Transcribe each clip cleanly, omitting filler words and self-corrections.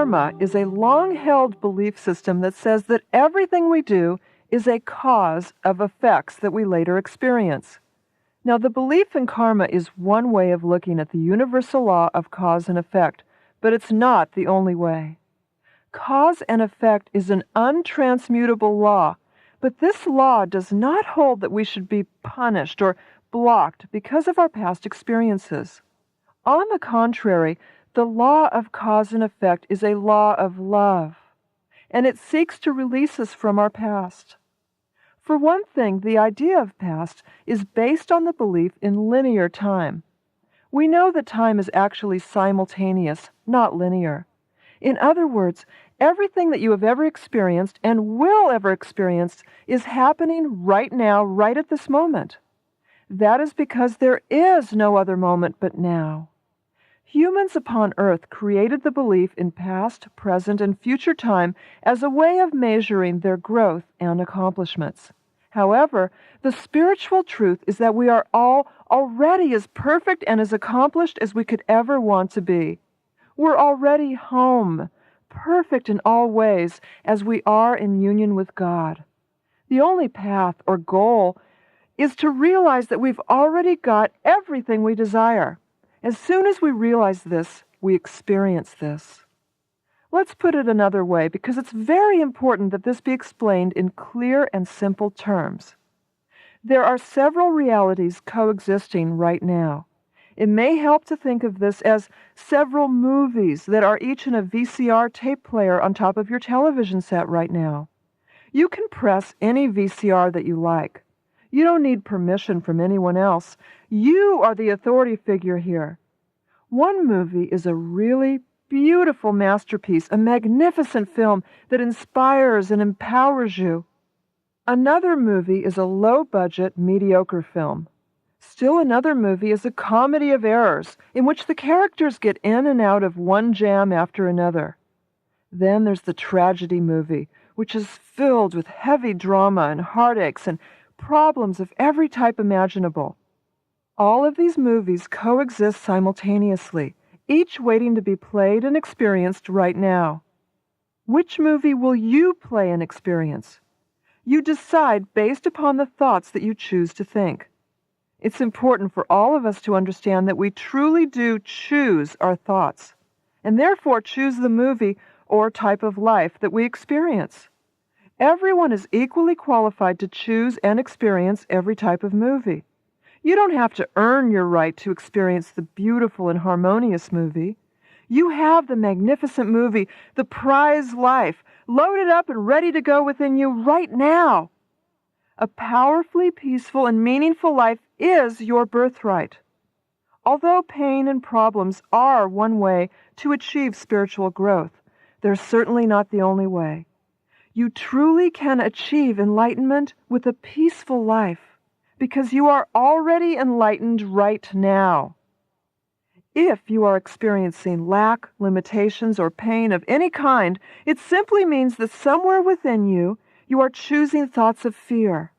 karma is a long-held belief system that says that everything we do is a cause of effects that we later experience. Now, the belief in karma is one way of looking at the universal law of cause and effect, but it's not the only way. Cause and effect is an untransmutable law, but this law does not hold that we should be punished or blocked because of our past experiences. On the contrary, the law of cause and effect is a law of love, and it seeks to release us from our past. For one thing, the idea of past is based on the belief in linear time. We know that time is actually simultaneous, not linear. In other words, everything that you have ever experienced and will ever experience is happening right now, right at this moment. That is because there is no other moment but now. Humans upon Earth created the belief in past, present, and future time as a way of measuring their growth and accomplishments. However, the spiritual truth is that we are all already as perfect and as accomplished as we could ever want to be. We're already home, perfect in all ways as we are in union with God. The only path or goal is to realize that we've already got everything we desire. As soon as we realize this, we experience this. Let's put it another way, because it's very important that this be explained in clear and simple terms. There are several realities coexisting right now. It may help to think of this as several movies that are each in a VCR tape player on top of your television set right now. You can press any VCR that you like. You don't need permission from anyone else. You are the authority figure here. One movie is a really beautiful masterpiece, a magnificent film that inspires and empowers you. Another movie is a low-budget, mediocre film. Still another movie is a comedy of errors, in which the characters get in and out of one jam after another. Then there's the tragedy movie, which is filled with heavy drama and heartaches and problems of every type imaginable. All of these movies coexist simultaneously, each waiting to be played and experienced right now. Which movie will you play and experience? You decide based upon the thoughts that you choose to think. It's important for all of us to understand that we truly do choose our thoughts, and therefore choose the movie or type of life that we experience. Everyone is equally qualified to choose and experience every type of movie. You don't have to earn your right to experience the beautiful and harmonious movie. You have the magnificent movie, the prize life, loaded up and ready to go within you right now. A powerfully peaceful and meaningful life is your birthright. Although pain and problems are one way to achieve spiritual growth, they're certainly not the only way. You truly can achieve enlightenment with a peaceful life because you are already enlightened right now. If you are experiencing lack, limitations, or pain of any kind, it simply means that somewhere within you, you are choosing thoughts of fear.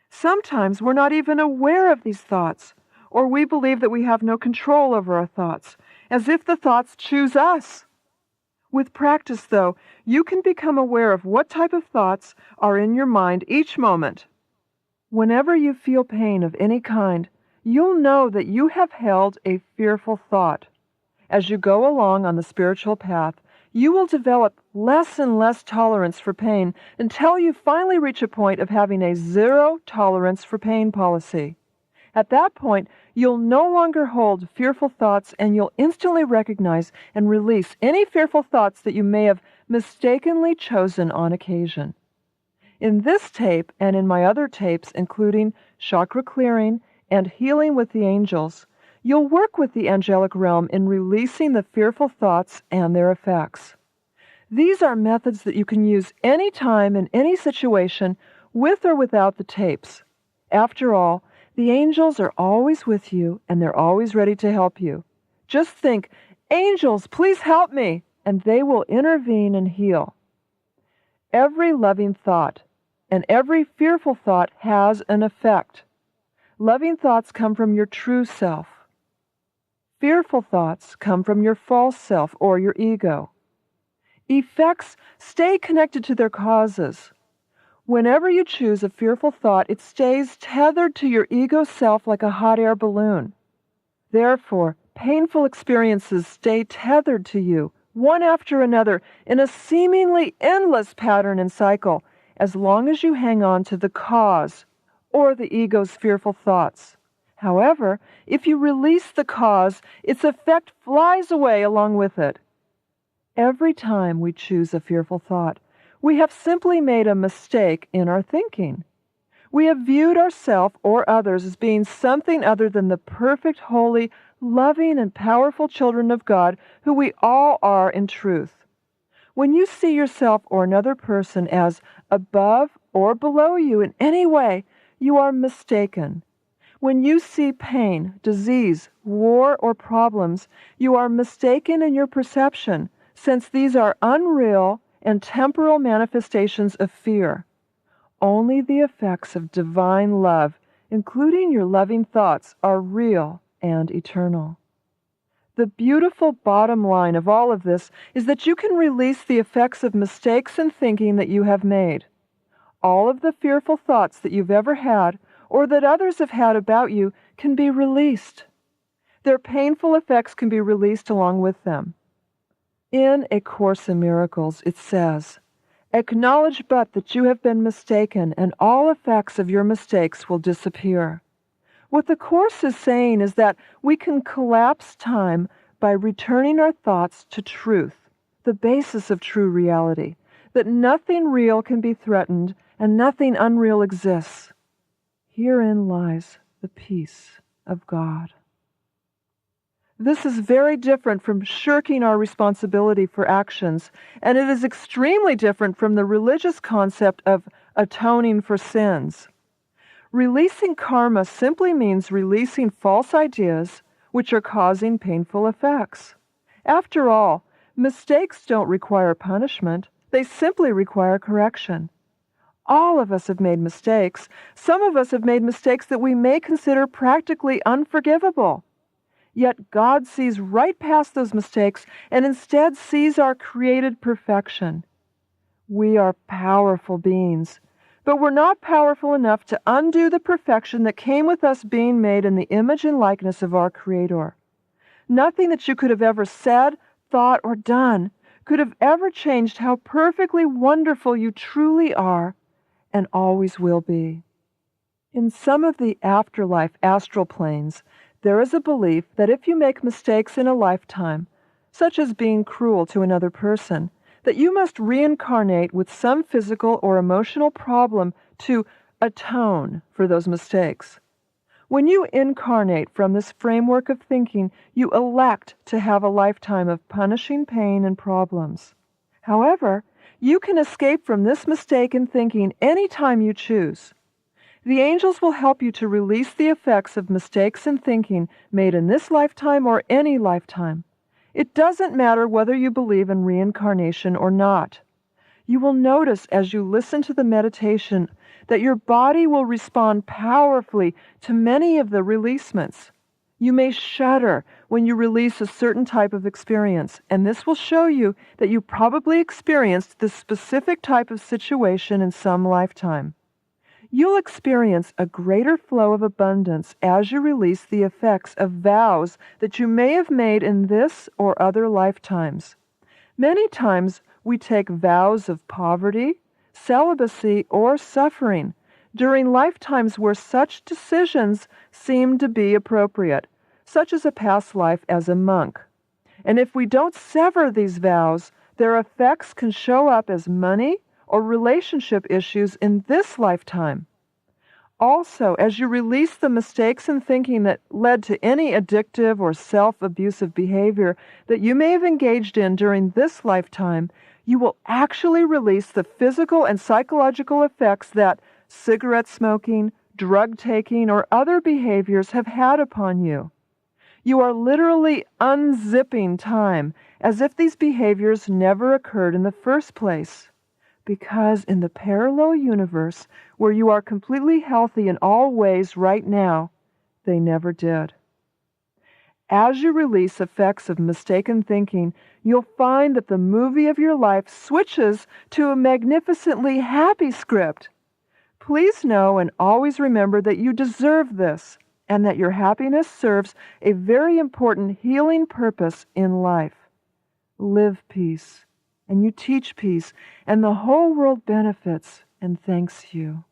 Sometimes we're not even aware of these thoughts, or we believe that we have no control over our thoughts, as if the thoughts choose us. With practice, though, you can become aware of what type of thoughts are in your mind each moment. Whenever you feel pain of any kind, you'll know that you have held a fearful thought. As you go along on the spiritual path, you will develop less and less tolerance for pain until you finally reach a point of having a zero tolerance for pain policy. At that point, you'll no longer hold fearful thoughts, and you'll instantly recognize and release any fearful thoughts that you may have mistakenly chosen on occasion. In this tape and in my other tapes, including chakra clearing and healing with the angels, you'll work with the angelic realm in releasing the fearful thoughts and their effects. These are methods that you can use any time in any situation, with or without the tapes. After all, the angels are always with you, and they're always ready to help you. Just think, "Angels, please help me," and they will intervene and heal. Every loving thought and every fearful thought has an effect. Loving thoughts come from your true self. Fearful thoughts come from your false self or your ego. Effects stay connected to their causes. Whenever you choose a fearful thought, it stays tethered to your ego self like a hot air balloon. Therefore, painful experiences stay tethered to you, one after another, in a seemingly endless pattern and cycle, as long as you hang on to the cause, or the ego's fearful thoughts. However, if you release the cause, its effect flies away along with it. Every time we choose a fearful thought, we have simply made a mistake in our thinking. We have viewed ourselves or others as being something other than the perfect, holy, loving, and powerful children of God who we all are in truth. When you see yourself or another person as above or below you in any way, you are mistaken. When you see pain, disease, war, or problems, you are mistaken in your perception, since these are unreal and temporal manifestations of fear. Only the effects of divine love, including your loving thoughts, are real and eternal. The beautiful bottom line of all of this is that you can release the effects of mistakes in thinking that you have made. All of the fearful thoughts that you've ever had or that others have had about you can be released. Their painful effects can be released along with them. In A Course in Miracles, it says, "Acknowledge but that you have been mistaken, and all effects of your mistakes will disappear." What the Course is saying is that we can collapse time by returning our thoughts to truth, the basis of true reality, that nothing real can be threatened and nothing unreal exists. Herein lies the peace of God. This is very different from shirking our responsibility for actions, and it is extremely different from the religious concept of atoning for sins. Releasing karma simply means releasing false ideas which are causing painful effects. After all, mistakes don't require punishment, they simply require correction. All of us have made mistakes. Some of us have made mistakes that we may consider practically unforgivable. Yet God sees right past those mistakes and instead sees our created perfection. We are powerful beings, but we're not powerful enough to undo the perfection that came with us being made in the image and likeness of our Creator. Nothing that you could have ever said, thought, or done could have ever changed how perfectly wonderful you truly are and always will be. In some of the afterlife astral planes, there is a belief that if you make mistakes in a lifetime, such as being cruel to another person, that you must reincarnate with some physical or emotional problem to atone for those mistakes. When you incarnate from this framework of thinking, you elect to have a lifetime of punishing pain and problems. However, you can escape from this mistake in thinking any time you choose. The angels will help you to release the effects of mistakes in thinking made in this lifetime or any lifetime. It doesn't matter whether you believe in reincarnation or not. You will notice as you listen to the meditation that your body will respond powerfully to many of the releasements. You may shudder when you release a certain type of experience, and this will show you that you probably experienced this specific type of situation in some lifetime. You'll experience a greater flow of abundance as you release the effects of vows that you may have made in this or other lifetimes. Many times we take vows of poverty, celibacy, or suffering during lifetimes where such decisions seem to be appropriate, such as a past life as a monk. And if we don't sever these vows, their effects can show up as money or relationship issues in this lifetime. Also, as you release the mistakes in thinking that led to any addictive or self-abusive behavior that you may have engaged in during this lifetime, you will actually release the physical and psychological effects that cigarette smoking, drug taking, or other behaviors have had upon you. You are literally unzipping time as if these behaviors never occurred in the first place. Because in the parallel universe, where you are completely healthy in all ways right now, they never did. As you release effects of mistaken thinking, you'll find that the movie of your life switches to a magnificently happy script. Please know and always remember that you deserve this and that your happiness serves a very important healing purpose in life. Live peace, and you teach peace, and the whole world benefits and thanks you.